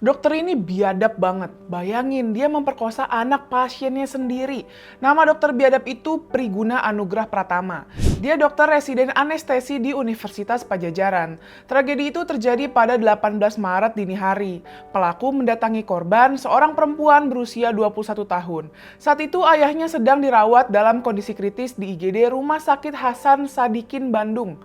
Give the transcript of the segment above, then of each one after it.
Dokter ini biadab banget. Bayangin, dia memperkosa anak pasiennya sendiri. Nama dokter biadab itu Priguna Anugrah Pratama. Dia dokter residen anestesi di Universitas Padjadjaran. Tragedi itu terjadi pada 18 Maret dini hari. Pelaku mendatangi korban, seorang perempuan berusia 21 tahun. Saat itu ayahnya sedang dirawat dalam kondisi kritis di IGD Rumah Sakit Hasan Sadikin, Bandung.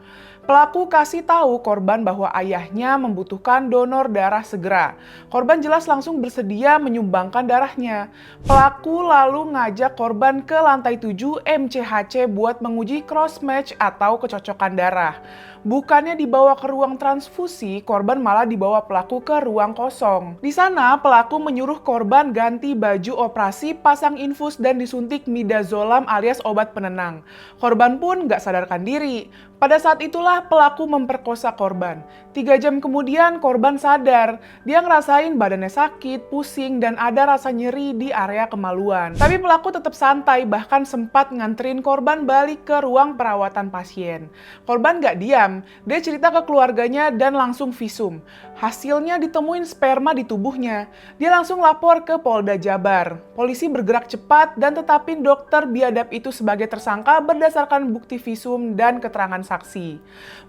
Pelaku kasih tahu korban bahwa ayahnya membutuhkan donor darah segera. Korban jelas langsung bersedia menyumbangkan darahnya. Pelaku lalu ngajak korban ke lantai 7 MCHC buat menguji cross match atau kecocokan darah. Bukannya dibawa ke ruang transfusi, korban malah dibawa pelaku ke ruang kosong. Di sana, pelaku menyuruh korban ganti baju operasi, pasang infus, dan disuntik midazolam alias obat penenang. Korban pun nggak sadarkan diri. Pada saat itulah pelaku memperkosa korban. 3 jam kemudian korban sadar. Dia ngerasain badannya sakit, pusing, dan ada rasa nyeri di area kemaluan. Tapi pelaku tetap santai, bahkan sempat nganterin korban balik ke ruang perawatan pasien. Korban nggak diam, dia cerita ke keluarganya dan langsung visum. Hasilnya ditemuin sperma di tubuhnya. Dia langsung lapor ke Polda Jabar. Polisi bergerak cepat dan tetapin dokter biadab itu sebagai tersangka berdasarkan bukti visum dan keterangan saksi.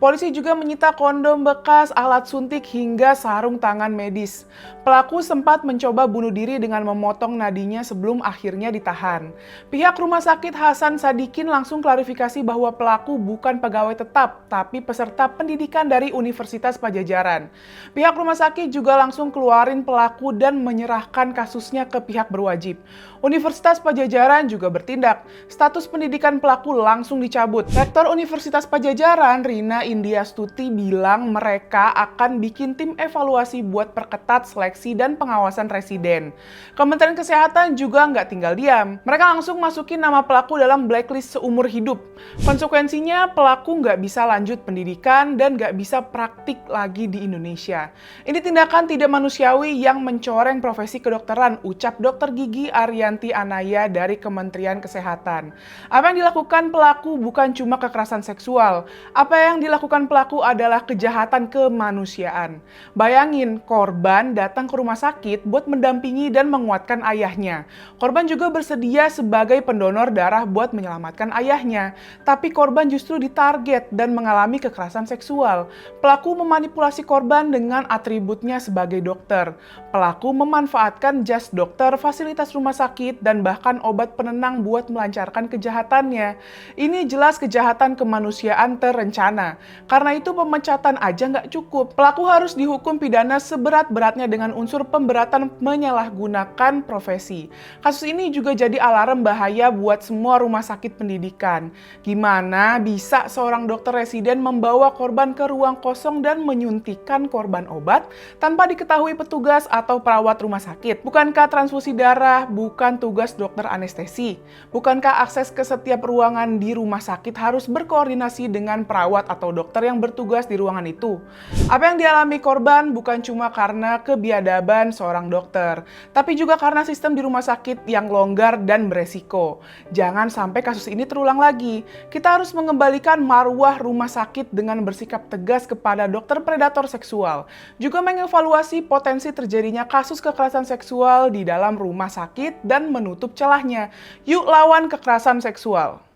Polisi juga menyita kondom bekas, alat suntik, hingga sarung tangan medis. Pelaku sempat mencoba bunuh diri dengan memotong nadinya sebelum akhirnya ditahan. Pihak Rumah Sakit Hasan Sadikin langsung klarifikasi bahwa pelaku bukan pegawai tetap, tapi peserta pendidikan dari Universitas Padjadjaran. Pihak rumah sakit juga langsung keluarin pelaku dan menyerahkan kasusnya ke pihak berwajib. Universitas Padjadjaran juga bertindak. Status pendidikan pelaku langsung dicabut. Rektor Universitas Padjadjaran, Rina Indiastuti, bilang mereka akan bikin tim evaluasi buat perketat seleksi dan pengawasan residen. Kementerian Kesehatan juga nggak tinggal diam. Mereka langsung masukin nama pelaku dalam blacklist seumur hidup. Konsekuensinya, pelaku nggak bisa lanjut pendidikan dan nggak bisa praktik lagi di Indonesia. Ini tindakan tidak manusiawi yang mencoreng profesi kedokteran, ucap Dr. Gigi Ariyanti Anaya dari Kementerian Kesehatan. Apa yang dilakukan pelaku bukan cuma kekerasan seksual. Apa yang dilakukan pelaku adalah kejahatan kemanusiaan. Bayangin, korban datang ke rumah sakit buat mendampingi dan menguatkan ayahnya. Korban juga bersedia sebagai pendonor darah buat menyelamatkan ayahnya. Tapi korban justru ditarget dan mengalami kekerasan seksual. Pelaku memanipulasi korban dengan atributnya sebagai dokter. Pelaku memanfaatkan jas dokter, fasilitas rumah sakit, dan bahkan obat penenang buat melancarkan kejahatannya. Ini jelas kejahatan kemanusiaan terencana. Karena itu pemecatan aja nggak cukup. Pelaku harus dihukum pidana seberat-beratnya dengan unsur pemberatan menyalahgunakan profesi. Kasus ini juga jadi alarm bahaya buat semua rumah sakit pendidikan. Gimana bisa seorang dokter residen membawa korban ke ruang kosong dan menyuntikkan korban obat tanpa diketahui petugas atau perawat rumah sakit? Bukankah transfusi darah bukan tugas dokter anestesi? Bukankah akses ke setiap ruangan di rumah sakit harus berkoordinasi dengan perawat atau dokter yang bertugas di ruangan itu? Apa yang dialami korban bukan cuma karena kebiadaban seorang dokter, tapi juga karena sistem di rumah sakit yang longgar dan beresiko. Jangan sampai kasus ini terulang lagi. Kita harus mengembalikan marwah rumah sakit dengan bersikap tegas kepada dokter predator seksual. Juga mengevaluasi potensi terjadinya kasus kekerasan seksual di dalam rumah sakit dan menutup celahnya. Yuk lawan kekerasan seksual.